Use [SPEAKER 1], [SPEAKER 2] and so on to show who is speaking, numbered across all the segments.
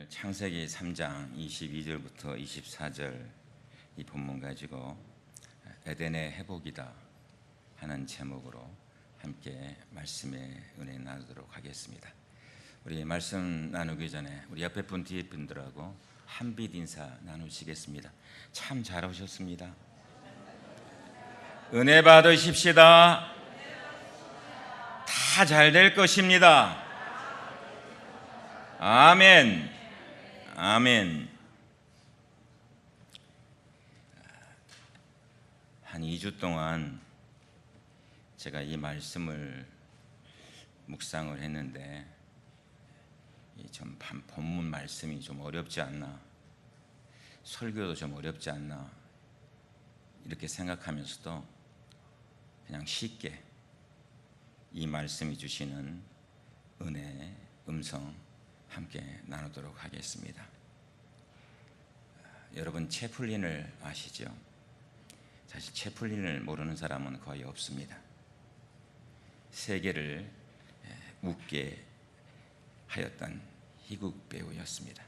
[SPEAKER 1] 오늘 창세기 3장 22절부터 24절 이 본문 가지고 에덴의 회복이다 하는 제목으로 함께 말씀의 은혜 나누도록 하겠습니다. 우리 말씀 나누기 전에 우리 옆에 분 뒤에 분들하고 한빛 인사 나누시겠습니다. 참 잘 오셨습니다. 은혜 받으십시다. 다 잘 될 것입니다. 아멘. 아멘. 한 2주 동안 제가 이 말씀을 묵상을 했는데 좀 본문 말씀이 좀 어렵지 않나, 설교도 좀 어렵지 않나 이렇게 생각하면서도 그냥 쉽게 이 말씀이 주시는 은혜의 음성 함께 나누도록 하겠습니다. 여러분 채플린을 아시죠? 사실 채플린을 모르는 사람은 거의 없습니다. 세계를 웃게 하였던 희극 배우였습니다.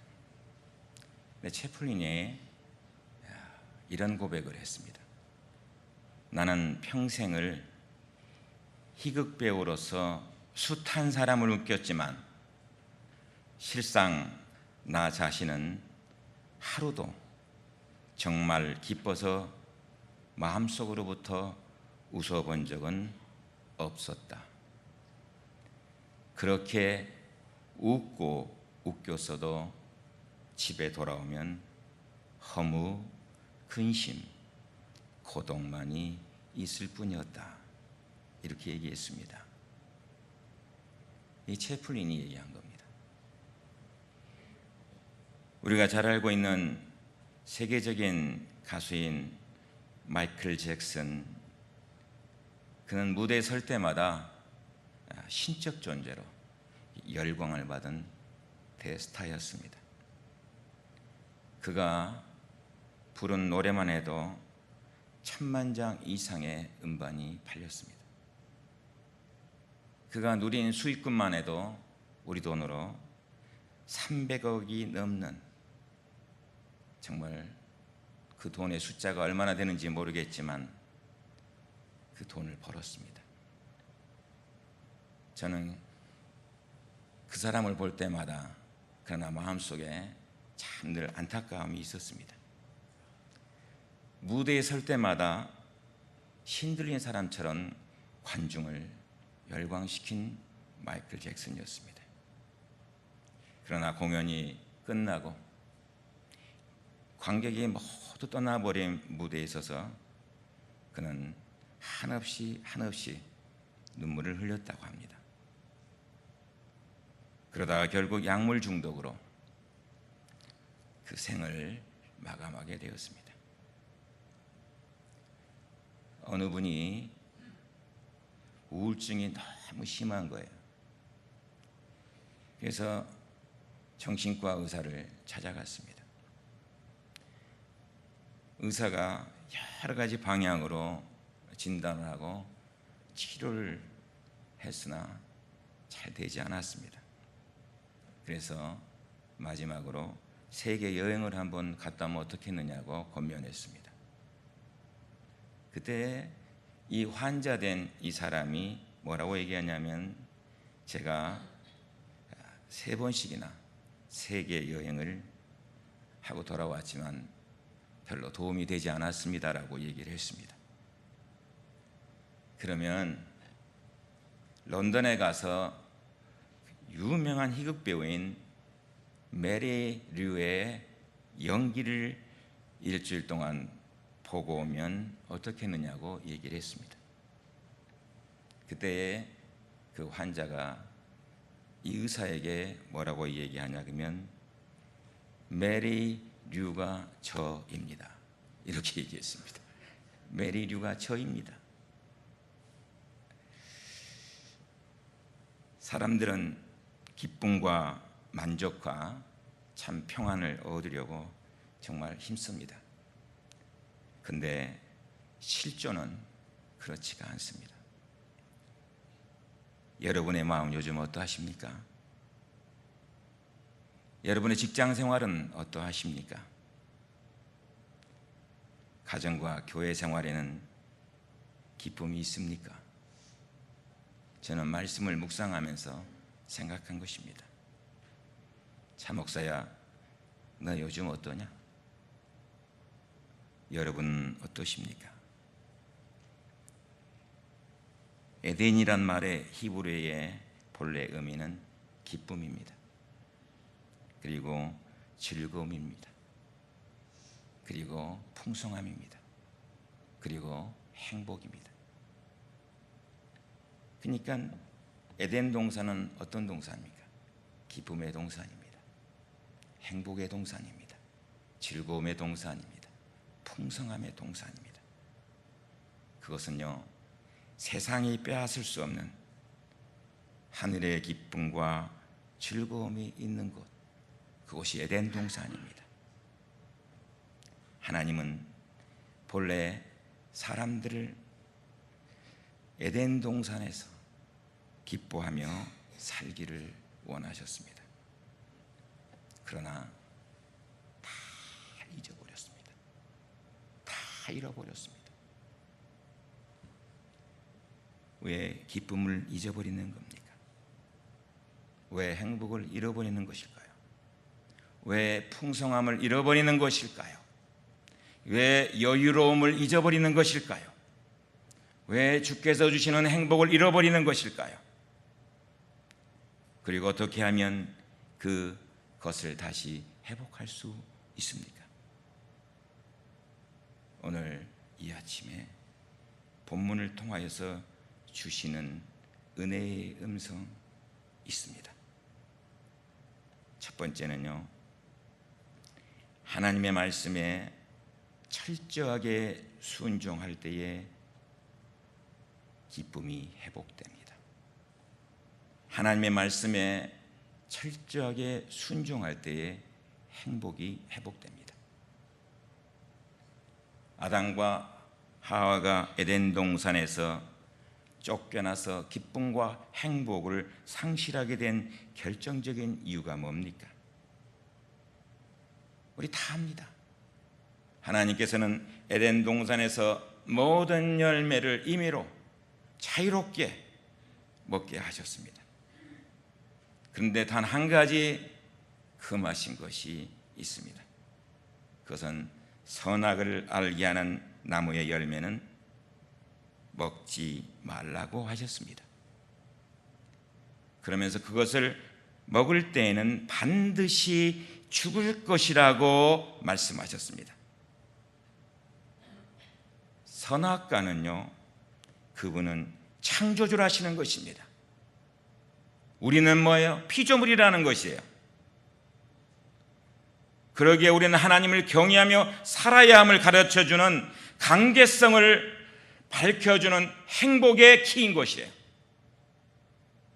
[SPEAKER 1] 근데 채플린이 이런 고백을 했습니다. 나는 평생을 희극 배우로서 숱한 사람을 웃겼지만 실상 나 자신은 하루도 정말 기뻐서 마음속으로부터 웃어본 적은 없었다. 그렇게 웃고 웃겼어도 집에 돌아오면 허무, 근심, 고독만이 있을 뿐이었다. 이렇게 얘기했습니다. 이 채플린이 얘기한 겁니다. 우리가 잘 알고 있는 세계적인 가수인 마이클 잭슨, 그는 무대에 설 때마다 신적 존재로 열광을 받은 대스타였습니다. 그가 부른 노래만 해도 1000만 장 이상의 음반이 팔렸습니다. 그가 누린 수익금만 해도 우리 돈으로 300억이 넘는, 정말 그 돈의 숫자가 얼마나 되는지 모르겠지만 그 돈을 벌었습니다. 저는 그 사람을 볼 때마다 그러나 마음속에 참 늘 안타까움이 있었습니다. 무대에 설 때마다 신들린 사람처럼 관중을 열광시킨 마이클 잭슨이었습니다. 그러나 공연이 끝나고 관객이 모두 떠나버린 무대에 있어서 그는 한없이 눈물을 흘렸다고 합니다. 그러다가 결국 약물 중독으로 그 생을 마감하게 되었습니다. 어느 분이 우울증이 너무 심한 거예요. 그래서 정신과 의사를 찾아갔습니다. 의사가 여러 가지 방향으로 진단을 하고 치료를 했으나 잘 되지 않았습니다. 그래서 마지막으로 세계 여행을 한번 갔다 오면 어떻겠느냐고 권면했습니다. 그때 이 환자된 이 사람이 뭐라고 얘기하냐면, 제가 3번씩이나 세계 여행을 하고 돌아왔지만 별로 도움이 되지 않았습니다라고 얘기를 했습니다. 그러면 런던에 가서 유명한 희극 배우인 메리 류의 연기를 일주일 동안 보고 오면 어떻겠느냐고 얘기를 했습니다. 그때 그 환자가 이 의사에게 뭐라고 얘기하냐 그러면 메리 류가 저입니다. 이렇게 얘기했습니다. 메리 류가 저입니다. 사람들은 기쁨과 만족과 참 평안을 얻으려고 정말 힘씁니다. 근데 실존은 그렇지가 않습니다. 여러분의 마음 요즘 어떠하십니까? 여러분의 직장 생활은 어떠하십니까? 가정과 교회 생활에는 기쁨이 있습니까? 저는 말씀을 묵상하면서 생각한 것입니다. 차 목사야, 너 요즘 어떠냐? 여러분 어떠십니까? 에덴이란 말의 히브리어의 본래 의미는 기쁨입니다. 그리고 즐거움입니다. 그리고 풍성함입니다. 그리고 행복입니다. 그러니까 에덴 동산은 어떤 동산입니까? 기쁨의 동산입니다. 행복의 동산입니다. 즐거움의 동산입니다. 풍성함의 동산입니다. 그것은요, 세상이 빼앗을 수 없는 하늘의 기쁨과 즐거움이 있는 곳, 그곳이 에덴 동산입니다. 하나님은 본래 사람들을 에덴 동산에서 기뻐하며 살기를 원하셨습니다. 그러나 다 잊어버렸습니다. 다 잃어버렸습니다. 왜 기쁨을 잊어버리는 겁니까? 왜 행복을 잃어버리는 것일까요? 왜 풍성함을 잃어버리는 것일까요? 왜 여유로움을 잊어버리는 것일까요? 왜 주께서 주시는 행복을 잃어버리는 것일까요? 그리고 어떻게 하면 그것을 다시 회복할 수 있습니까? 오늘 이 아침에 본문을 통하여서 주시는 은혜의 음성 있습니다. 첫 번째는요, 하나님의 말씀에 철저하게 순종할 때에 기쁨이 회복됩니다. 하나님의 말씀에 철저하게 순종할 때에 행복이 회복됩니다. 아담과 하와가 에덴 동산에서 쫓겨나서 기쁨과 행복을 상실하게 된 결정적인 이유가 뭡니까? 우리 다 압니다. 하나님께서는 에덴 동산에서 모든 열매를 임의로 자유롭게 먹게 하셨습니다. 그런데 단 한 가지 금하신 것이 있습니다. 그것은 선악을 알게 하는 나무의 열매는 먹지 말라고 하셨습니다. 그러면서 그것을 먹을 때에는 반드시 죽을 것이라고 말씀하셨습니다. 선악과는요, 그분은 창조주를 하시는 것입니다. 우리는 뭐예요? 피조물이라는 것이에요. 그러기에 우리는 하나님을 경외하며 살아야 함을 가르쳐주는 관계성을 밝혀주는 행복의 키인 것이에요.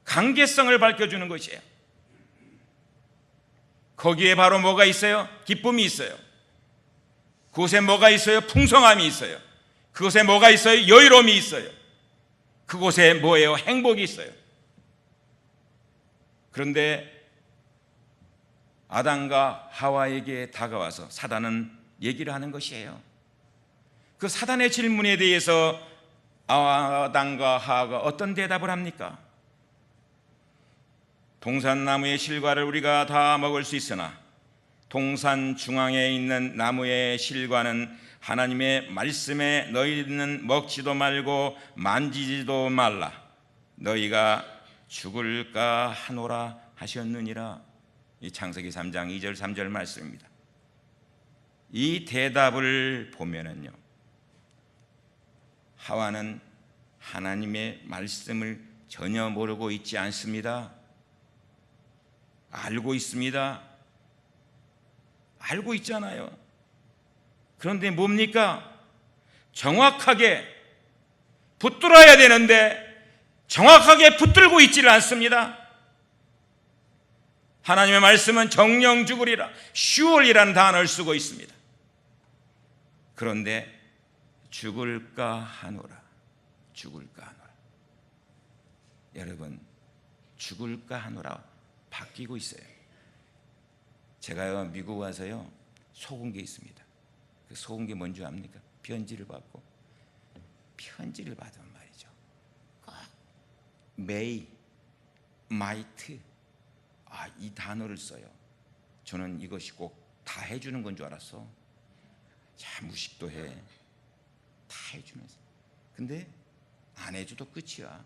[SPEAKER 1] 관계성을 밝혀주는 것이에요. 거기에 바로 뭐가 있어요? 기쁨이 있어요. 그곳에 뭐가 있어요? 풍성함이 있어요. 그곳에 뭐가 있어요? 여유로움이 있어요. 그곳에 뭐예요? 행복이 있어요. 그런데 아담과 하와에게 다가와서 사단은 얘기를 하는 것이에요. 그 사단의 질문에 대해서 아담과 하와가 어떤 대답을 합니까? 동산나무의 실과를 우리가 다 먹을 수 있으나 동산 중앙에 있는 나무의 실과는 하나님의 말씀에 너희는 먹지도 말고 만지지도 말라. 너희가 죽을까 하노라 하셨느니라. 이 창세기 3장 2절 3절 말씀입니다. 이 대답을 보면은요, 하와는 하나님의 말씀을 전혀 모르고 있지 않습니다. 알고 있습니다. 알고 있잖아요. 그런데 뭡니까? 정확하게 붙들어야 되는데 정확하게 붙들고 있지를 않습니다. 하나님의 말씀은 정령 죽으리라, surely라는 단어를 쓰고 있습니다. 그런데 죽을까 하노라, 죽을까 하노라. 여러분, 죽을까 하노라 바뀌고 있어요. 제가 미국 와서요 속은 게 있습니다. 그 속은 게 뭔지 압니까? 편지를 받고, 편지를 받으면 말이죠, 꼭 may, might, 이 단어를 써요. 저는 이것이 꼭 다 해주는 건 줄 알았어. 자, 무식도 해, 다 해주는. 근데 안 해줘도 끝이야.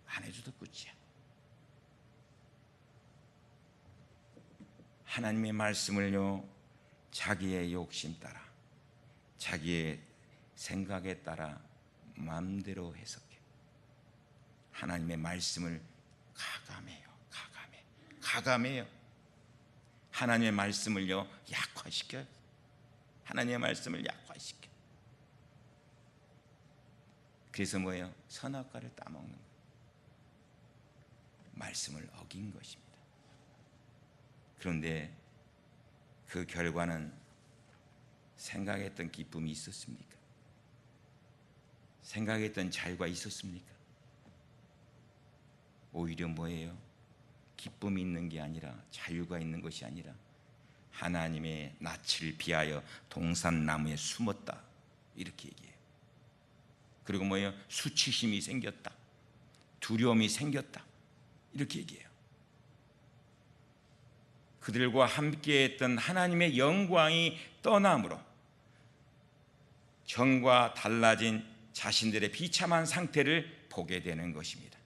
[SPEAKER 1] 안 해줘도 끝이야. 하나님의 말씀을요 자기의 욕심 따라, 자기의 생각에 따라 마음대로 해석해. 하나님의 말씀을 가감해요. 하나님의 말씀을요 약화시켜요. 하나님의 말씀을 약화시켜. 그래서 뭐예요? 선악과를 따먹는 거예요. 말씀을 어긴 것입니다. 그런데 그 결과는 생각했던 기쁨이 있었습니까? 생각했던 자유가 있었습니까? 오히려 뭐예요? 기쁨이 있는 게 아니라, 자유가 있는 것이 아니라 하나님의 낯을 비하여 동산나무에 숨었다, 이렇게 얘기해요. 그리고 뭐예요? 수치심이 생겼다, 두려움이 생겼다, 이렇게 얘기해요. 그들과 함께했던 하나님의 영광이 떠남으로 전과 달라진 자신들의 비참한 상태를 보게 되는 것입니다.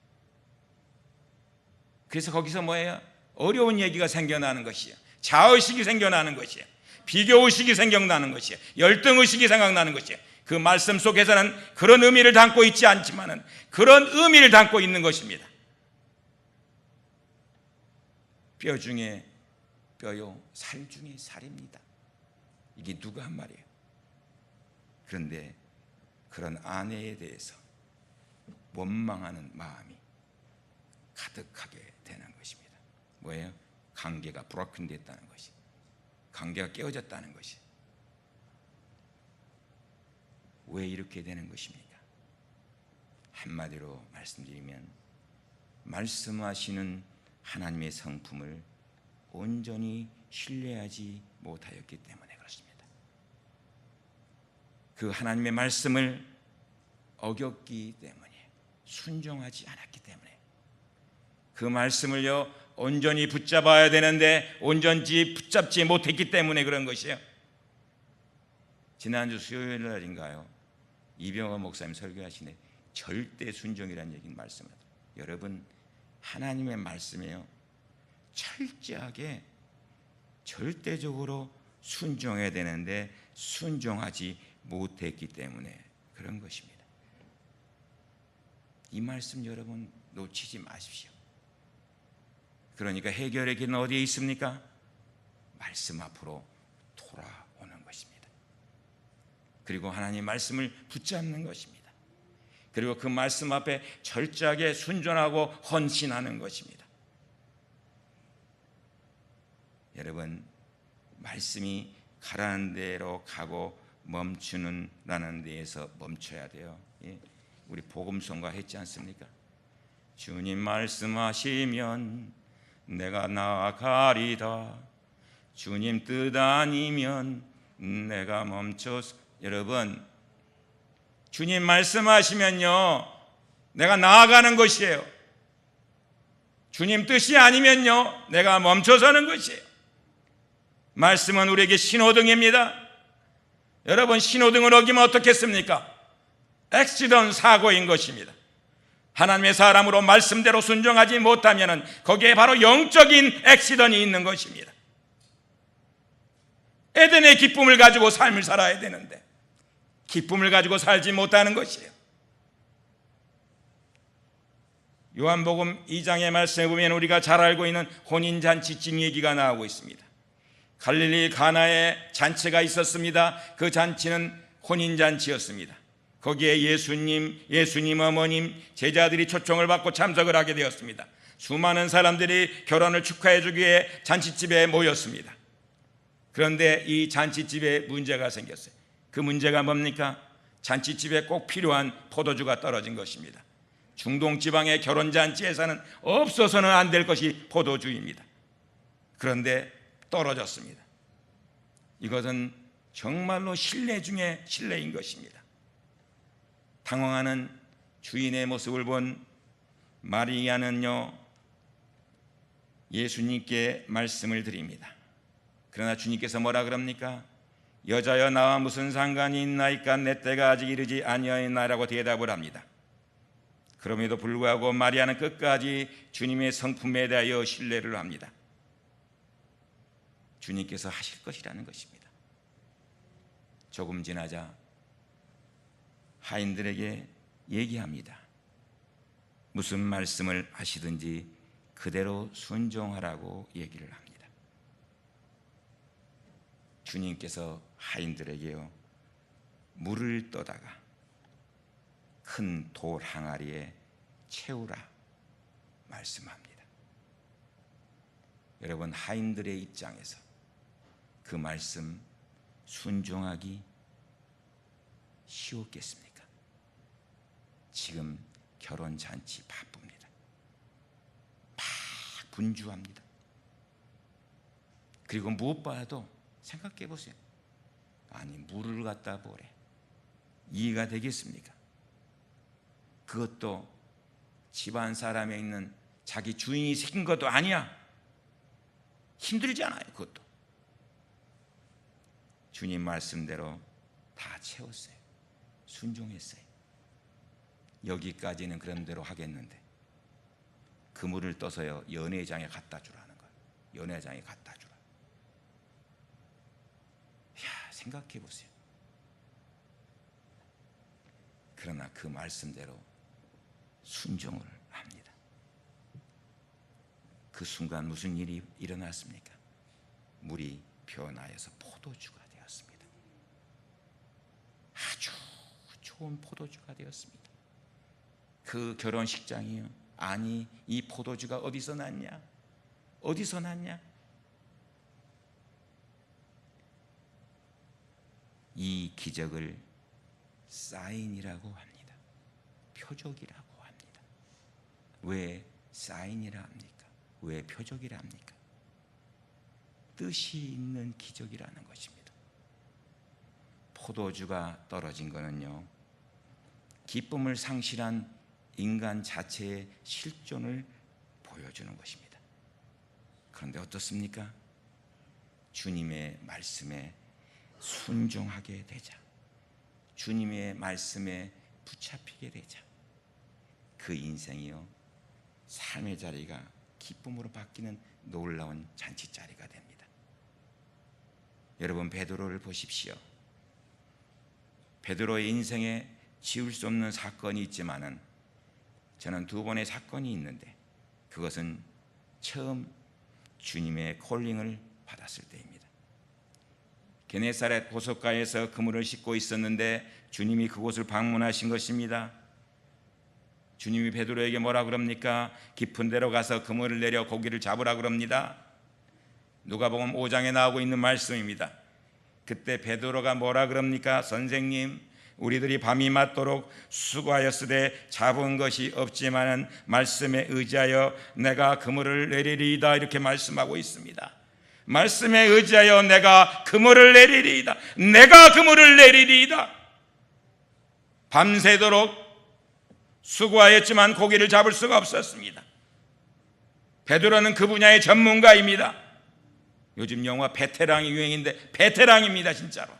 [SPEAKER 1] 그래서 거기서 뭐예요? 어려운 얘기가 생겨나는 것이에요. 자의식이 생겨나는 것이에요. 비교의식이 생겨나는 것이에요. 열등의식이 생각나는 것이에요. 그 말씀 속에서는 그런 의미를 담고 있지 않지만은 그런 의미를 담고 있는 것입니다. 뼈 중에 뼈요, 살 중에 살입니다. 이게 누가 한 말이에요? 그런데 그런 아내에 대해서 원망하는 마음이 가득하게 되는 것입니다. 뭐예요? 관계가 브로큰됐다는 것이, 관계가 깨어졌다는 것이. 왜 이렇게 되는 것입니까? 한마디로 말씀드리면 말씀하시는 하나님의 성품을 온전히 신뢰하지 못하였기 때문에 그렇습니다. 그 하나님의 말씀을 어겼기 때문에, 순종하지 않았기 때문에, 그 말씀을요 온전히 붙잡아야 되는데 온전히 붙잡지 못했기 때문에 그런 것이에요. 지난주 수요일 날인가요? 이병헌 목사님 설교하시네. 절대 순종이라는 얘기는 말씀을 하죠. 여러분, 하나님의 말씀이에요 철저하게 절대적으로 순종해야 되는데 순종하지 못했기 때문에 그런 것입니다. 이 말씀 여러분 놓치지 마십시오. 그러니까 해결의 길은 어디에 있습니까? 말씀 앞으로 돌아오는 것입니다. 그리고 하나님 말씀을 붙잡는 것입니다. 그리고 그 말씀 앞에 철저하게 순종하고 헌신하는 것입니다. 여러분, 말씀이 가라는 대로 가고 멈추는라는 데에서 멈춰야 돼요. 우리 복음성가 했지 않습니까? 주님 말씀하시면 내가 나아가리다. 주님 뜻 아니면 내가 멈춰서. 여러분, 주님 말씀하시면요 내가 나아가는 것이에요. 주님 뜻이 아니면요 내가 멈춰서는 것이에요. 말씀은 우리에게 신호등입니다. 여러분, 신호등을 어기면 어떻겠습니까? 액시던, 사고인 것입니다. 하나님의 사람으로 말씀대로 순종하지 못하면 거기에 바로 영적인 액시던이 있는 것입니다. 에덴의 기쁨을 가지고 삶을 살아야 되는데 기쁨을 가지고 살지 못하는 것이에요. 요한복음 2장의 말씀에 보면 우리가 잘 알고 있는 혼인잔치집 얘기가 나오고 있습니다. 갈릴리 가나에 잔치가 있었습니다. 그 잔치는 혼인잔치였습니다. 거기에 예수님 어머님, 제자들이 초청을 받고 참석을 하게 되었습니다. 수많은 사람들이 결혼을 축하해 주기 위해 잔치집에 모였습니다. 그런데 이 잔치집에 문제가 생겼어요. 그 문제가 뭡니까? 잔치집에 꼭 필요한 포도주가 떨어진 것입니다. 중동 지방의 결혼잔치에서는 없어서는 안 될 것이 포도주입니다. 그런데 떨어졌습니다. 이것은 정말로 신뢰 중에 신뢰인 것입니다. 당황하는 주인의 모습을 본 마리아는요, 예수님께 말씀을 드립니다. 그러나 주님께서 뭐라 그럽니까? 여자여, 나와 무슨 상관이 있나이까? 내 때가 아직 이르지 아니하였나라고 대답을 합니다. 그럼에도 불구하고 마리아는 끝까지 주님의 성품에 대하여 신뢰를 합니다. 주님께서 하실 것이라는 것입니다. 조금 지나자 하인들에게 얘기합니다. 무슨 말씀을 하시든지 그대로 순종하라고 얘기를 합니다. 주님께서 하인들에게요, 물을 떠다가 큰 돌 항아리에 채우라 말씀합니다. 여러분, 하인들의 입장에서 그 말씀 순종하기 쉬웠겠습니까? 지금 결혼 잔치 바쁩니다. 막 분주합니다. 그리고 무엇보다도 생각해 보세요. 아니, 물을 갖다 보래. 이해가 되겠습니까? 그것도 집안 사람에 있는 자기 주인이 시킨 것도 아니야. 힘들잖아요. 그것도. 주님 말씀대로 다 채웠어요. 순종했어요. 여기까지는 그런 대로 하겠는데 그 물을 떠서요, 연회장에 갖다 주라는 거예요. 연회장에 갖다 주라. 야, 생각해 보세요. 그러나 그 말씀대로 순종을 합니다. 그 순간 무슨 일이 일어났습니까? 물이 변하여서 포도주가 되었습니다. 아주 좋은 포도주가 되었습니다. 그 결혼식장이요, 아니, 이 포도주가 어디서 났냐? 어디서 났냐? 이 기적을 사인이라고 합니다. 표적이라고 합니다. 왜 사인이라 합니까? 왜 표적이라 합니까? 뜻이 있는 기적이라는 것입니다. 포도주가 떨어진 것은요, 기쁨을 상실한 인간 자체의 실존을 보여주는 것입니다. 그런데 어떻습니까? 주님의 말씀에 순종하게 되자, 주님의 말씀에 붙잡히게 되자, 그 인생이요, 삶의 자리가 기쁨으로 바뀌는 놀라운 잔치자리가 됩니다. 여러분, 베드로를 보십시오. 베드로의 인생에 지울 수 없는 사건이 있지만은 저는 두 번의 사건이 있는데 그것은 처음 주님의 콜링을 받았을 때입니다. 게네사렛 호숫가에서 그물을 싣고 있었는데 주님이 그곳을 방문하신 것입니다. 주님이 베드로에게 뭐라 그럽니까? 깊은 데로 가서 그물을 내려 고기를 잡으라 그럽니다. 누가복음 5장에 나오고 있는 말씀입니다. 그때 베드로가 뭐라 그럽니까? 선생님, 우리들이 밤이 맞도록 수고하였으되 잡은 것이 없지만은 말씀에 의지하여 내가 그물을 내리리이다, 이렇게 말씀하고 있습니다. 말씀에 의지하여 내가 그물을 내리리이다. 내가 그물을 내리리이다. 밤새도록 수고하였지만 고기를 잡을 수가 없었습니다. 베드로는 그 분야의 전문가입니다. 요즘 영화 베테랑이 유행인데 베테랑입니다, 진짜로.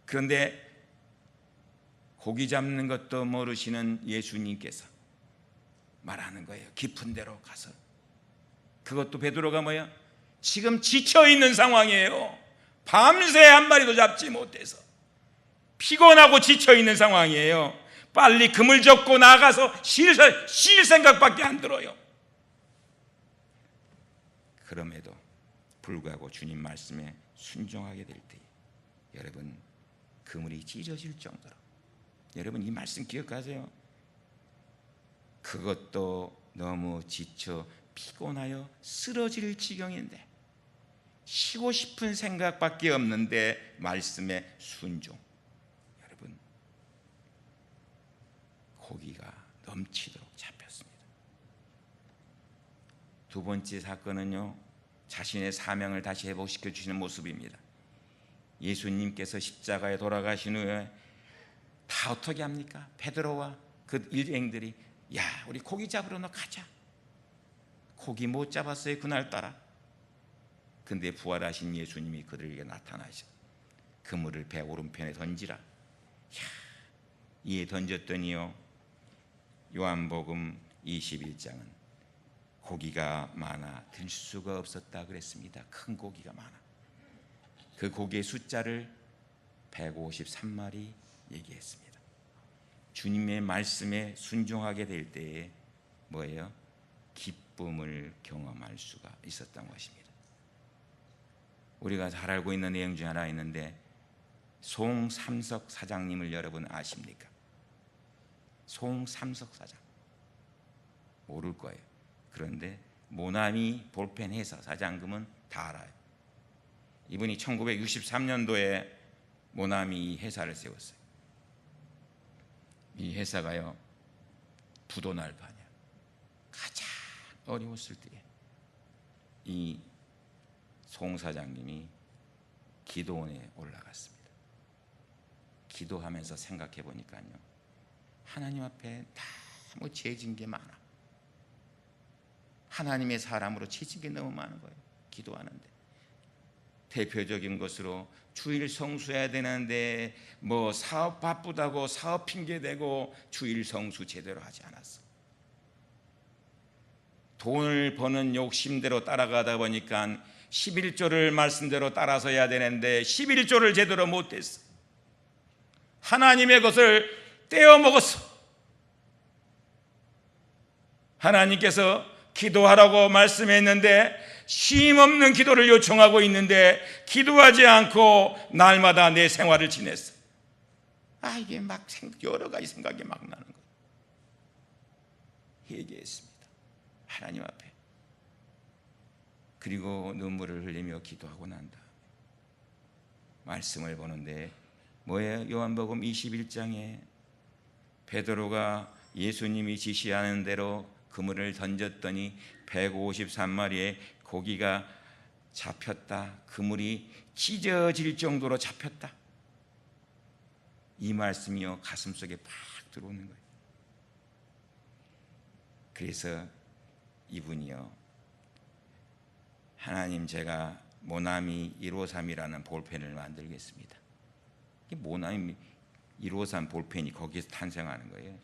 [SPEAKER 1] 그런데 고기 잡는 것도 모르시는 예수님께서 말하는 거예요. 깊은 데로 가서. 그것도 베드로가 뭐야? 지금 지쳐있는 상황이에요. 밤새 한 마리도 잡지 못해서 피곤하고 지쳐있는 상황이에요. 빨리 그물 접고 나가서 쉴 생각밖에 안 들어요. 그럼에도 불구하고 주님 말씀에 순종하게 될 때 여러분, 그물이 찢어질 정도로, 여러분 이 말씀 기억하세요. 그것도 너무 지쳐 피곤하여 쓰러질 지경인데 쉬고 싶은 생각밖에 없는데 말씀에 순종. 여러분, 고기가 넘치도록 잡혔습니다. 두 번째 사건은요, 자신의 사명을 다시 회복시켜 주시는 모습입니다. 예수님께서 십자가에 돌아가신 후에 다 어떻게 합니까? 베드로와 그 일행들이 야, 우리 고기 잡으러 너 가자. 고기 못 잡았어요, 그날따라. 근데 부활하신 예수님이 그들에게 나타나셔 그물을 배 오른편에 던지라. 이에 던졌더니요, 요한복음 21장은 고기가 많아 들 수가 없었다 그랬습니다. 큰 고기가 많아. 그 고기의 숫자를 153마리 얘기했습니다. 주님의 말씀에 순종하게 될 때에 뭐예요? 기쁨을 경험할 수가 있었던 것입니다. 우리가 잘 알고 있는 내용 중 하나 있는데, 송삼석 사장님을 여러분 아십니까? 송삼석 사장 모를 거예요. 그런데 모나미 볼펜 회사 사장님은 다 알아요. 이분이 1963년도에 모나미 회사를 세웠어요. 이 회사가요, 부도 날 판이야. 가장 어려웠을 때에 이 송 사장님이 기도원에 올라갔습니다. 기도하면서 생각해 보니까요, 하나님 앞에 너무 죄진 게 많아. 하나님의 사람으로 죄진 게 너무 많은 거예요. 기도하는데 대표적인 것으로 주일 성수해야 되는데 뭐 사업 바쁘다고 사업 핑계 대고 주일 성수 제대로 하지 않았어. 돈을 버는 욕심대로 따라가다 보니까 11조를 말씀대로 따라서 해야 되는데 11조를 제대로 못했어. 하나님의 것을 떼어 먹었어. 하나님께서 기도하라고 말씀했는데 쉼없는 기도를 요청하고 있는데 기도하지 않고 날마다 내 생활을 지냈어. 이게 막 여러 가지 생각이 막 나는 거예요. 회개했습니다, 하나님 앞에. 그리고 눈물을 흘리며 기도하고 난 다음에 말씀을 보는데 뭐예요? 요한복음 21장에 베드로가 예수님이 지시하는 대로 그물을 던졌더니 153마리의 고기가 잡혔다. 그물이 찢어질 정도로 잡혔다. 이 말씀이요, 가슴속에 팍 들어오는 거예요. 그래서 이분이요, 하나님, 제가 모나미 153이라는 볼펜을 만들겠습니다. 이 모나미 153 볼펜이 거기에서 탄생하는 거예요.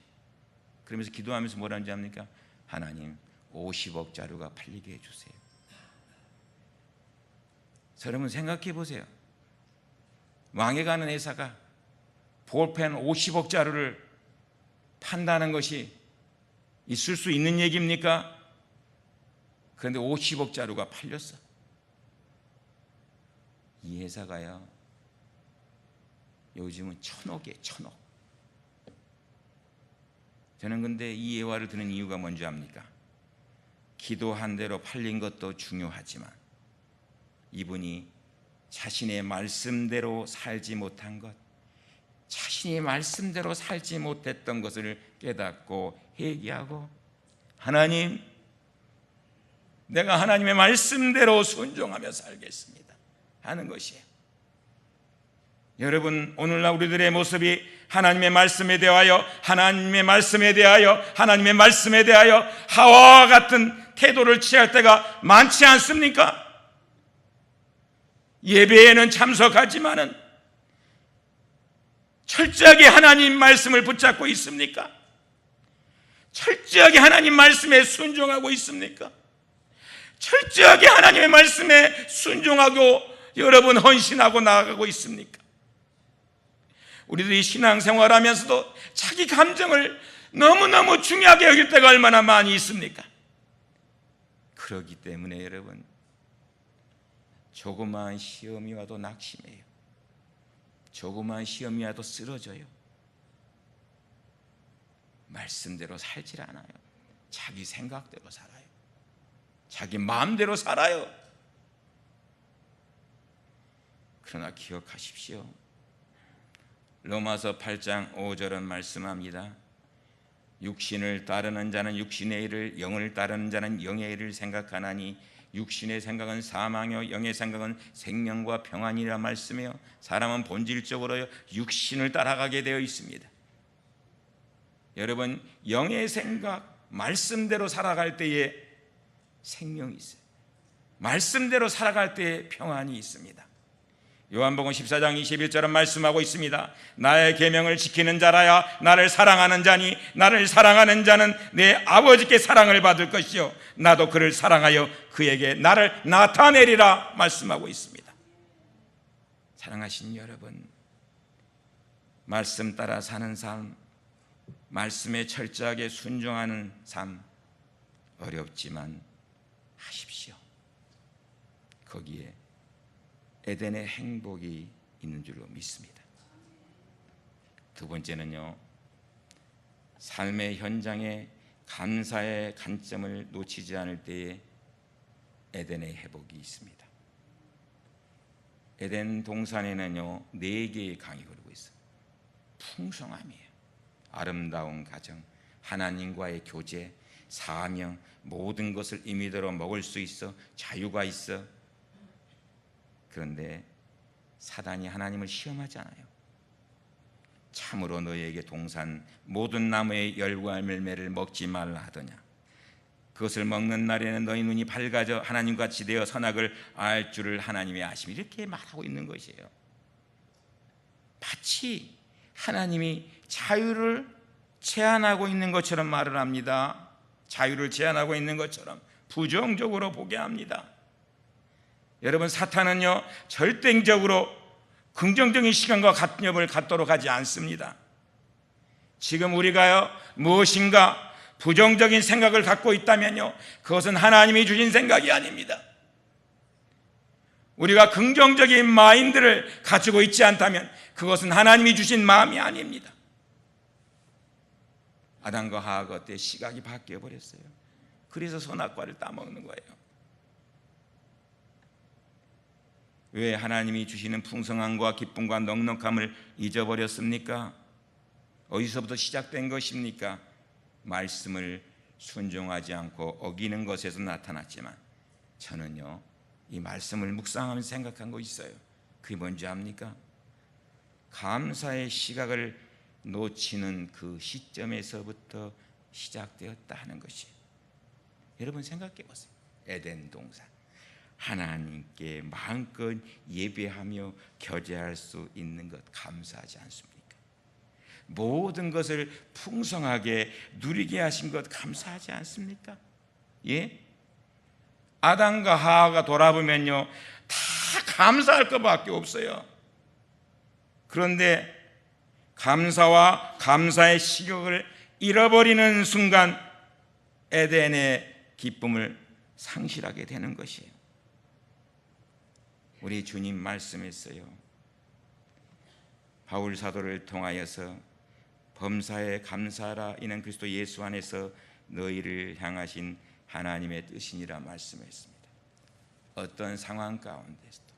[SPEAKER 1] 그러면서 기도하면서 뭐라는지 압니까? 하나님, 50억 자루가 팔리게 해주세요. 여러분 생각해 보세요. 망해가는 회사가 볼펜 50억 자루를 판다는 것이 있을 수 있는 얘기입니까? 그런데 50억 자루가 팔렸어. 이 회사가요, 요즘은 1,000억이에요. 1,000억. 저는 근데 이 예화를 드는 이유가 뭔지 압니까? 기도한 대로 팔린 것도 중요하지만 이분이 자신의 말씀대로 살지 못한 것, 자신이 말씀대로 살지 못했던 것을 깨닫고 회개하고, 하나님, 내가 하나님의 말씀대로 순종하며 살겠습니다 하는 것이에요. 여러분, 오늘날 우리들의 모습이 하나님의 말씀에 대하여 하와와 같은 태도를 취할 때가 많지 않습니까? 예배에는 참석하지만은 철저하게 하나님 말씀을 붙잡고 있습니까? 철저하게 하나님 말씀에 순종하고 있습니까? 철저하게 하나님의 말씀에 순종하고 여러분 헌신하고 나아가고 있습니까? 우리들이 신앙생활하면서도 자기 감정을 너무너무 중요하게 여길 때가 얼마나 많이 있습니까? 그렇기 때문에 여러분, 조그마한 시험이 와도 낙심해요. 조그마한 시험이 와도 쓰러져요. 말씀대로 살질 않아요. 자기 생각대로 살아요. 자기 마음대로 살아요. 그러나 기억하십시오. 로마서 8장 5절은 말씀합니다. 육신을 따르는 자는 육신의 일을, 영을 따르는 자는 영의 일을 생각하나니 육신의 생각은 사망이요 영의 생각은 생명과 평안이라 말씀이요 사람은 본질적으로 육신을 따라가게 되어 있습니다. 여러분, 영의 생각, 말씀대로 살아갈 때에 생명이 있어요. 말씀대로 살아갈 때에 평안이 있습니다. 요한복음 14장 21절은 말씀하고 있습니다. 나의 계명을 지키는 자라야 나를 사랑하는 자니 나를 사랑하는 자는 내 아버지께 사랑을 받을 것이요 나도 그를 사랑하여 그에게 나를 나타내리라 말씀하고 있습니다. 사랑하신 여러분, 말씀 따라 사는 삶, 말씀에 철저하게 순종하는 삶, 어렵지만 하십시오. 거기에 에덴의 행복이 있는 줄로 믿습니다. 두 번째는요, 삶의 현장에 감사의 관점을 놓치지 않을 때에 에덴의 회복이 있습니다. 에덴 동산에는요 4개의 강이 흐르고 있어요. 풍성함이에요. 아름다운 가정, 하나님과의 교제, 사명, 모든 것을 임의대로 먹을 수 있어, 자유가 있어. 그런데 사단이 하나님을 시험하지 않아요. 참으로 너희에게 동산 모든 나무의 열과 열매를 먹지 말라 하더냐. 그것을 먹는 날에는 너희 눈이 밝아져 하나님같이 되어 선악을 알 줄을 하나님이 아심이, 이렇게 말하고 있는 것이에요. 마치 하나님이 자유를 제한하고 있는 것처럼 말을 합니다. 자유를 제한하고 있는 것처럼 부정적으로 보게 합니다. 여러분, 사탄은요 절대적으로 긍정적인 시간과 관점을 갖도록 하지 않습니다. 지금 우리가요 무엇인가 부정적인 생각을 갖고 있다면요 그것은 하나님이 주신 생각이 아닙니다. 우리가 긍정적인 마인드를 가지고 있지 않다면 그것은 하나님이 주신 마음이 아닙니다. 아담과 하와가 때 시각이 바뀌어 버렸어요. 그래서 선악과를 따먹는 거예요. 왜 하나님이 주시는 풍성함과 기쁨과 넉넉함을 잊어버렸습니까? 어디서부터 시작된 것입니까? 말씀을 순종하지 않고 어기는 것에서 나타났지만, 저는요 이 말씀을 묵상하면서 생각한 거 있어요. 그게 뭔지 압니까? 감사의 시각을 놓치는 그 시점에서부터 시작되었다 하는 것이에요. 여러분 생각해 보세요. 에덴 동산, 하나님께 마음껏 예배하며 교제할 수 있는 것 감사하지 않습니까? 모든 것을 풍성하게 누리게 하신 것 감사하지 않습니까? 예? 아담과 하와가 돌아보면요 다 감사할 것밖에 없어요. 그런데 감사와 감사의 시각을 잃어버리는 순간 에덴의 기쁨을 상실하게 되는 것이에요. 우리 주님 말씀했어요. 바울 사도를 통하여서 범사에 감사하라, 이는 그리스도 예수 안에서 너희를 향하신 하나님의 뜻이니라 말씀했습니다. 어떤 상황 가운데서도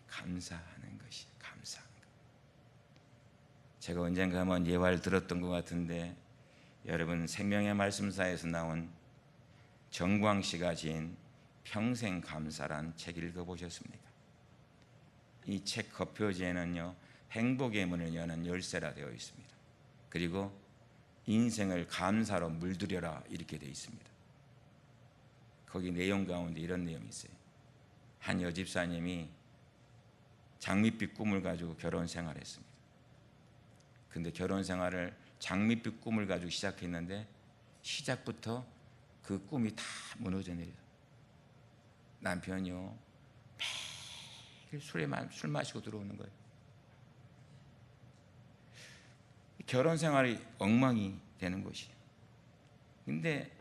[SPEAKER 1] 감사하는 것이 감사한 것. 제가 언젠가 한번 예화를 들었던 것 같은데, 여러분 생명의 말씀사에서 나온 정광 씨가 지은 평생 감사란 책 읽어보셨습니까? 이 책 겉표지에는요 행복의 문을 여는 열쇠라 되어 있습니다. 그리고 인생을 감사로 물들여라 이렇게 되어 있습니다. 거기 내용 가운데 이런 내용이 있어요. 한 여집사님이 장밋빛 꿈을 가지고 결혼 생활했습니다. 근데 결혼 생활을 장밋빛 꿈을 가지고 시작했는데 시작부터 그 꿈이 다 무너져 내려요. 남편이요 매일 술 마시고 들어오는 거예요. 결혼 생활이 엉망이 되는 것이에요. 근데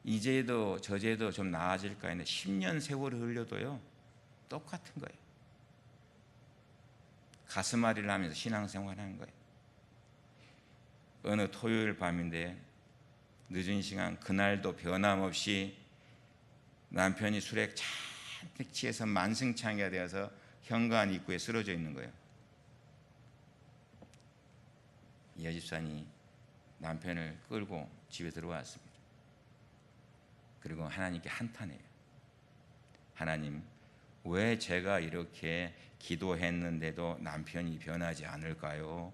[SPEAKER 1] 이제도 저제도 좀 나아질까 했는데 10년 세월을 흘려도요 똑같은 거예요. 가슴앓이를 하면서 신앙생활하는 거예요. 어느 토요일 밤인데 늦은 시간, 그날도 변함없이 남편이 술에 잔뜩 취해서 만승창이가 되어서 현관 입구에 쓰러져 있는 거예요. 이 여집사님이 남편을 끌고 집에 들어왔습니다. 그리고 하나님께 한탄해요. 하나님, 왜 제가 이렇게 기도했는데도 남편이 변하지 않을까요?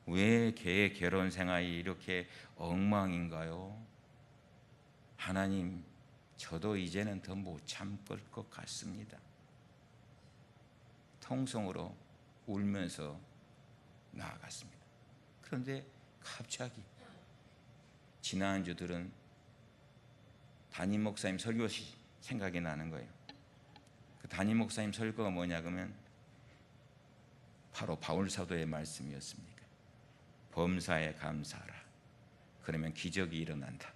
[SPEAKER 1] 왜 걔의 결혼 생활이 이렇게 엉망인가요? 하나님, 저도 이제는 더 못 참을 것 같습니다. 통성으로 울면서 나아갔습니다. 그런데 갑자기 지난주들은 담임 목사님 설교 생각이 나는 거예요. 그 담임 목사님 설교가 뭐냐 그러면 바로 바울 사도의 말씀이었습니다. 범사에 감사하라. 그러면 기적이 일어난다.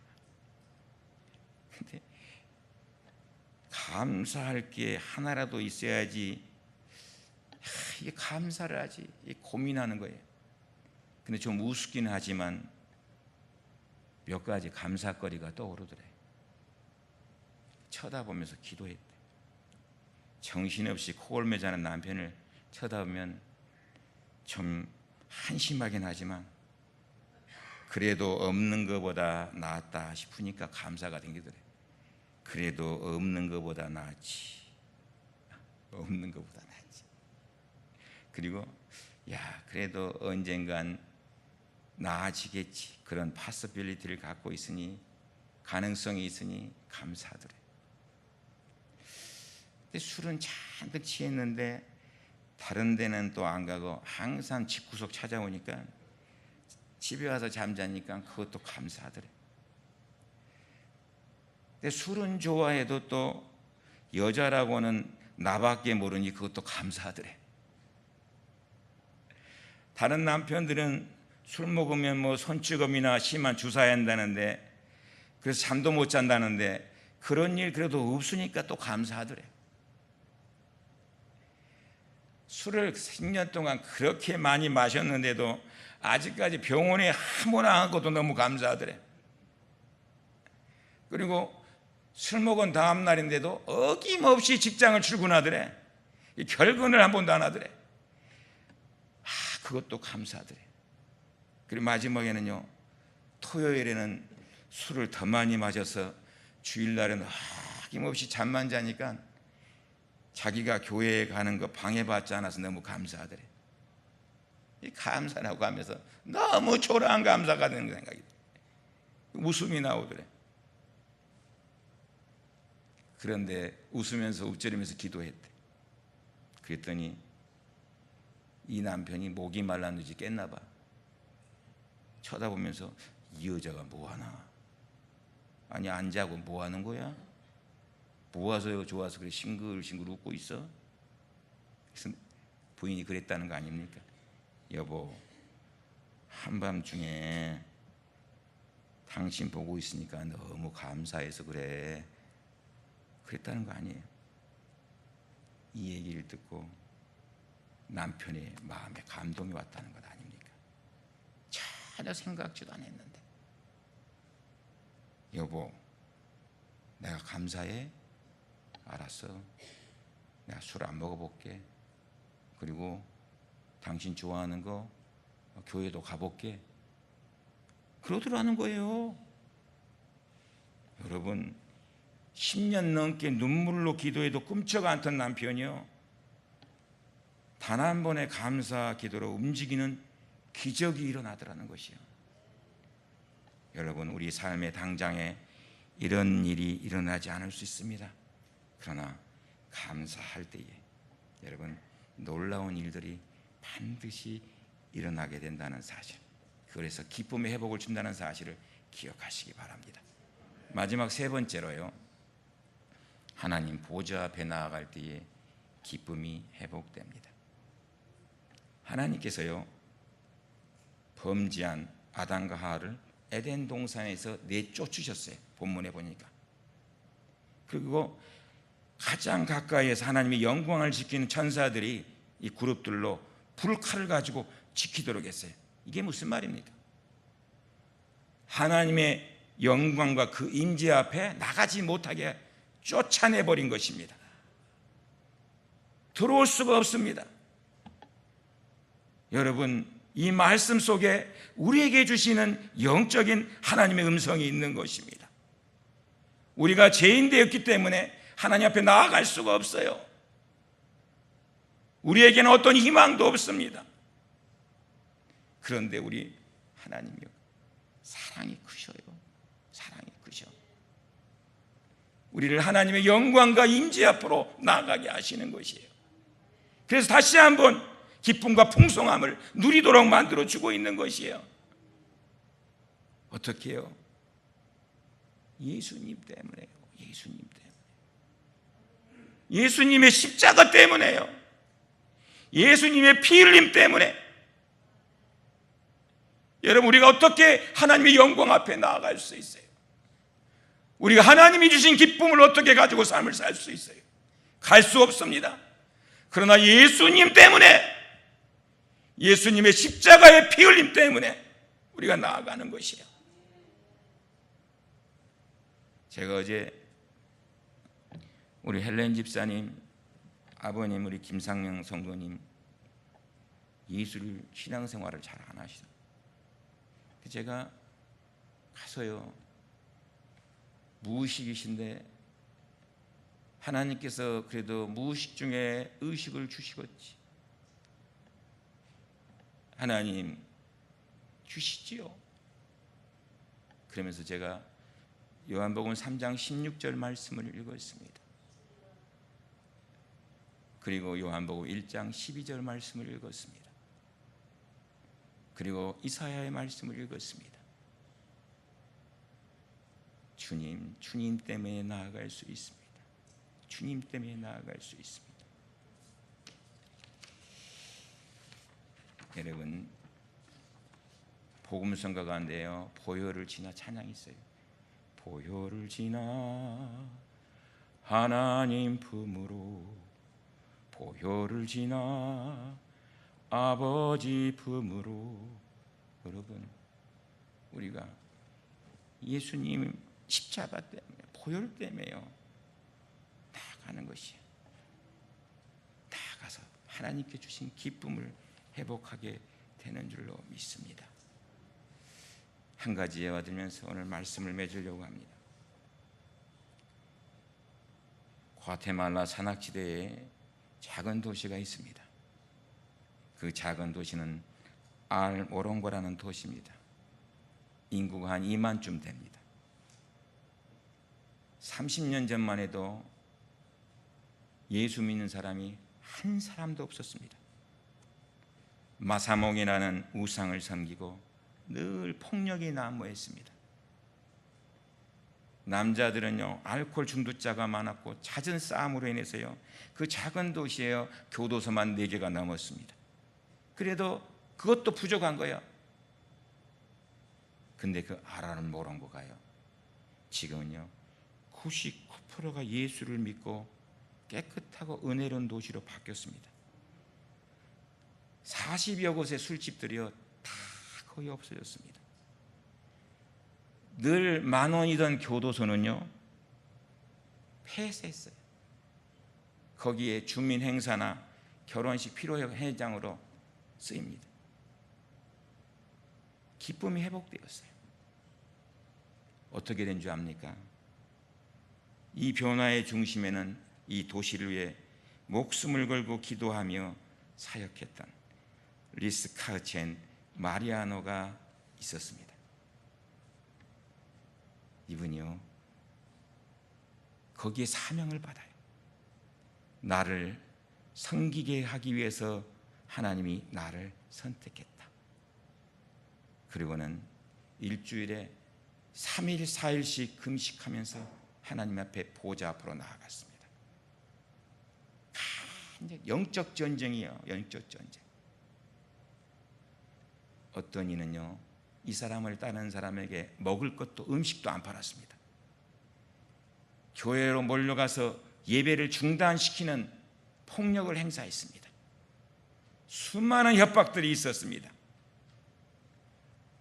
[SPEAKER 1] 근데 감사할 게 하나라도 있어야지 이게 감사를 하지 고민하는 거예요. 근데 좀 우습긴 하지만 몇 가지 감사거리가 떠오르더래요. 쳐다보면서 기도했대. 정신없이 코골매 자는 남편을 쳐다보면 좀 한심하긴 하지만 그래도 없는 것보다 낫다 싶으니까 감사가 생기더래. 그래도 없는 것보다 낫지. 없는 것보다 낫지. 그리고 야, 그래도 언젠간 나아지겠지. 그런 파서빌리티를 갖고 있으니, 가능성이 있으니 감사하더래. 근데 술은 잔뜩 취했는데 다른 데는 또 안 가고 항상 집구석 찾아오니까 집에 와서 잠자니까 그것도 감사하더래. 근데 술은 좋아해도 또 여자라고는 나밖에 모르니 그것도 감사하더래. 다른 남편들은 술 먹으면 뭐 손찌검이나 심한 주사해야 한다는데, 그래서 잠도 못 잔다는데 그런 일 그래도 없으니까 또 감사하더래. 술을 10년 동안 그렇게 많이 마셨는데도 아직까지 병원에 한 번 안 가고도 너무 감사하더래. 그리고 술 먹은 다음 날인데도 어김없이 직장을 출근하더래. 결근을 한 번도 안 하더래. 그것도 감사하더래. 그리고 마지막에는요, 토요일에는 술을 더 많이 마셔서 주일날은 어김없이 잠만 자니까 자기가 교회에 가는 거 방해받지 않아서 너무 감사하더래. 이 감사라고 하면서 너무 초라한 감사가 드는 생각이 들어요. 웃음이 나오더래. 그런데 웃으면서 읊조리면서 기도했대. 그랬더니 이 남편이 목이 말랐는지 깼나 봐. 쳐다보면서 이 여자가 뭐하나? 아니, 안 자고 뭐하는 거야? 뭐와서 좋아서 그래 싱글싱글 웃고 있어? 그래서 부인이 그랬다는 거 아닙니까? 여보, 한밤중에 당신 보고 있으니까 너무 감사해서 그래. 그랬다는 거 아니에요. 이 얘기를 듣고 남편의 마음에 감동이 왔다는 것 아닙니까? 전혀 생각지도 않았는데, 여보, 내가 감사해? 알았어. 내가 술 안 먹어볼게. 그리고 당신 좋아하는 거 교회도 가볼게. 그러더라는 거예요. 여러분, 10년 넘게 눈물로 기도해도 꿈쩍 않던 남편이요, 단 한 번의 감사 기도로 움직이는 기적이 일어나더라는 것이요. 여러분, 우리 삶의 당장에 이런 일이 일어나지 않을 수 있습니다. 그러나 감사할 때에 여러분, 놀라운 일들이 반드시 일어나게 된다는 사실, 그래서 기쁨의 회복을 준다는 사실을 기억하시기 바랍니다. 마지막 세 번째로요, 하나님 보좌 앞에 나아갈 때에 기쁨이 회복됩니다. 하나님께서요, 범죄한 아담과 하와를 에덴 동산에서 내쫓으셨어요. 본문에 보니까. 그리고 가장 가까이에서 하나님의 영광을 지키는 천사들이 이 그룹들로 불칼을 가지고 지키도록 했어요. 이게 무슨 말입니까? 하나님의 영광과 그 임재 앞에 나가지 못하게 쫓아내버린 것입니다. 들어올 수가 없습니다. 여러분, 이 말씀 속에 우리에게 주시는 영적인 하나님의 음성이 있는 것입니다.
[SPEAKER 2] 우리가 죄인 되었기 때문에 하나님 앞에 나아갈 수가 없어요. 우리에게는 어떤 희망도 없습니다. 그런데 우리 하나님이요, 사랑이 크셔요. 사랑이 크셔. 우리를 하나님의 영광과 임재 앞으로 나아가게 하시는 것이에요. 그래서 다시 한번 기쁨과 풍성함을 누리도록 만들어주고 있는 것이에요. 어떻게 해요? 예수님 때문에요. 예수님 때문에. 예수님의 십자가 때문에요. 예수님의 피 흘림 때문에. 여러분, 우리가 어떻게 하나님의 영광 앞에 나아갈 수 있어요? 우리가 하나님이 주신 기쁨을 어떻게 가지고 삶을 살 수 있어요? 갈 수 없습니다. 그러나 예수님 때문에, 예수님의 십자가의 피 흘림 때문에 우리가 나아가는 것이에요. 제가 어제 우리 헬렌 집사님, 아버님, 우리 김상명 성도님 예술 신앙생활을 잘 안 하시죠. 제가 가서요, 무의식이신데 하나님께서 그래도 무의식 중에 의식을 주시겠지. 하나님 주시지요. 그러면서 제가 요한복음 3장 16절 말씀을 읽었습니다. 그리고 요한복음 1장 12절 말씀을 읽었습니다. 그리고 이사야의 말씀을 읽었습니다. 주님 때문에 나아갈 수 있습니다. 주님 때문에 나아갈 수 있습니다. 여러분, 복음성가 가운데요, 보혈을 지나 찬양이 있어요. 보혈을 지나 하나님 품으로, 보혈을 지나 아버지 품으로. 여러분, 우리가 예수님 십자가 때문에, 보혈 때문에요, 나아가는 것이에요. 나아가서 하나님께 주신 기쁨을 회복하게 되는 줄로 믿습니다. 한 가지 예화 들면서 오늘 말씀을 맺으려고 합니다. 과테말라 산악지대에 작은 도시가 있습니다. 그 작은 도시는 알모롱고라는 도시입니다. 인구가 한 2만쯤 됩니다. 30년 전만 해도 예수 믿는 사람이 한 사람도 없었습니다. 마사몽이라는 우상을 섬기고 늘 폭력이 난무했습니다. 남자들은요, 알코올 중독자가 많았고 잦은 싸움으로 인해서요, 그 작은 도시에요, 교도소만 4개가 넘었습니다. 그래도 그것도 부족한 거예요. 근데 그 알모롱고가요, 지금은요 99%가 예수를 믿고 깨끗하고 은혜로운 도시로 바뀌었습니다. 40여 곳의 술집들이요 다 거의 없어졌습니다. 늘 10,000원이던 교도소는요 폐쇄했어요. 거기에 주민 행사나 결혼식 피로회장으로 쓰입니다. 기쁨이 회복되었어요. 어떻게 된 줄 압니까? 이 변화의 중심에는 이 도시를 위해 목숨을 걸고 기도하며 사역했던 리스카르첸 마리아노가 있었습니다. 이분이요, 거기에 사명을 받아요. 나를 섬기게 하기 위해서 하나님이 나를 선택했다. 그리고는 일주일에 3일 4일씩 금식하면서 하나님 앞에 보좌 앞으로 나아갔습니다. 영적 전쟁이에요. 영적 전쟁. 어떤 이는요, 이 사람을 따르는 사람에게 먹을 것도 음식도 안 팔았습니다. 교회로 몰려가서 예배를 중단시키는 폭력을 행사했습니다. 수많은 협박들이 있었습니다.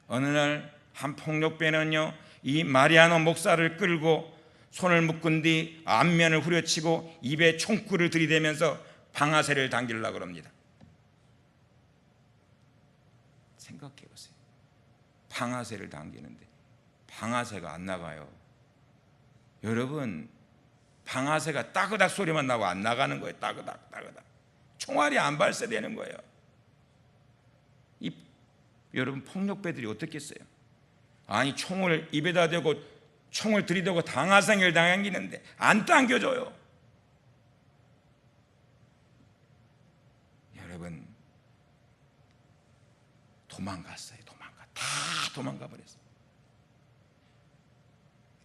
[SPEAKER 2] 어느 날 한 폭력배는요, 이 마리아노 목사를 끌고 손을 묶은 뒤 안면을 후려치고 입에 총구를 들이대면서 방아쇠를 당기려고 합니다. 생각해 보세요. 방아쇠를 당기는데 방아쇠가 안 나가요. 여러분, 방아쇠가 따그닥 소리만 나고 안 나가는 거예요. 따그닥 따그닥. 총알이 안 발사되는 거예요. 여러분, 폭력배들이 어떻겠어요? 아니, 총을 입에다 대고 총을 들이대고 당하생을 당기는데 안 당겨져요. 여러분, 도망갔어요. 다 도망가 버렸어요.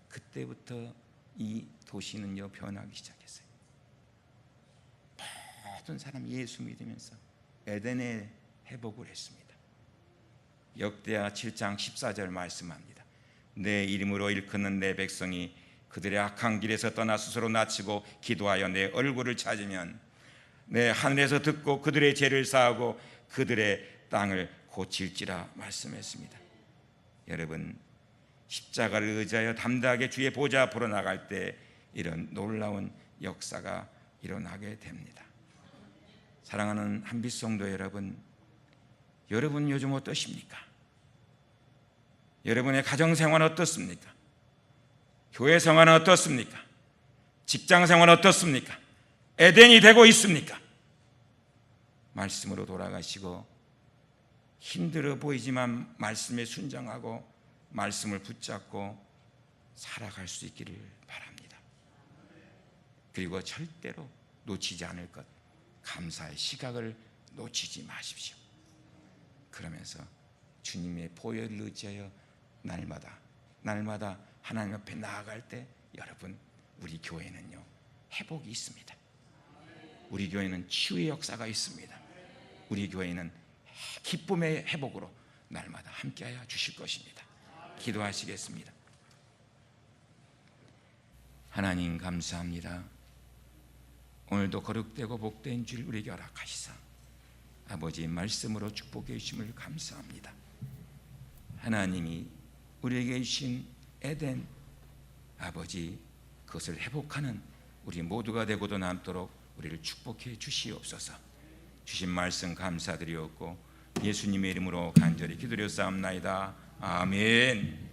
[SPEAKER 2] 그때부터 이 도시는요 변하기 시작했어요. 모든 사람이 예수 믿으면서 에덴의 회복을 했습니다. 역대하 7장 14절 말씀합니다. 내 이름으로 일컫는 내 백성이 그들의 악한 길에서 떠나 스스로 낮추고 기도하여 내 얼굴을 찾으면 내 하늘에서 듣고 그들의 죄를 사하고 그들의 땅을 고칠지라 말씀했습니다. 여러분, 십자가를 의지하여 담대하게 주의 보좌 앞으로 나갈 때 이런 놀라운 역사가 일어나게 됩니다. 사랑하는 한빛성도 여러분, 여러분 요즘 어떠십니까? 여러분의 가정생활은 어떻습니까? 교회 생활은 어떻습니까? 직장생활은 어떻습니까? 에덴이 되고 있습니까? 말씀으로 돌아가시고 힘들어 보이지만 말씀에 순종하고 말씀을 붙잡고 살아갈 수 있기를 바랍니다. 그리고 절대로 놓치지 않을 것, 감사의 시각을 놓치지 마십시오. 그러면서 주님의 보혈을 의지하여 날마다 하나님 앞에 나아갈 때 여러분, 우리 교회는요 회복이 있습니다. 우리 교회는 치유의 역사가 있습니다. 우리 교회는 기쁨의 회복으로 날마다 함께하여 주실 것입니다. 기도하시겠습니다. 하나님 감사합니다. 오늘도 거룩되고 복된 줄 우리에게 허락하시사 아버지 말씀으로 축복해 주심을 감사합니다. 하나님이 우리에게 주신 에덴, 아버지 그것을 회복하는 우리 모두가 되고도 남도록 우리를 축복해 주시옵소서. 주신 말씀 감사드리옵고 예수님의 이름으로 간절히 기도드렸사옵나이다. 아멘.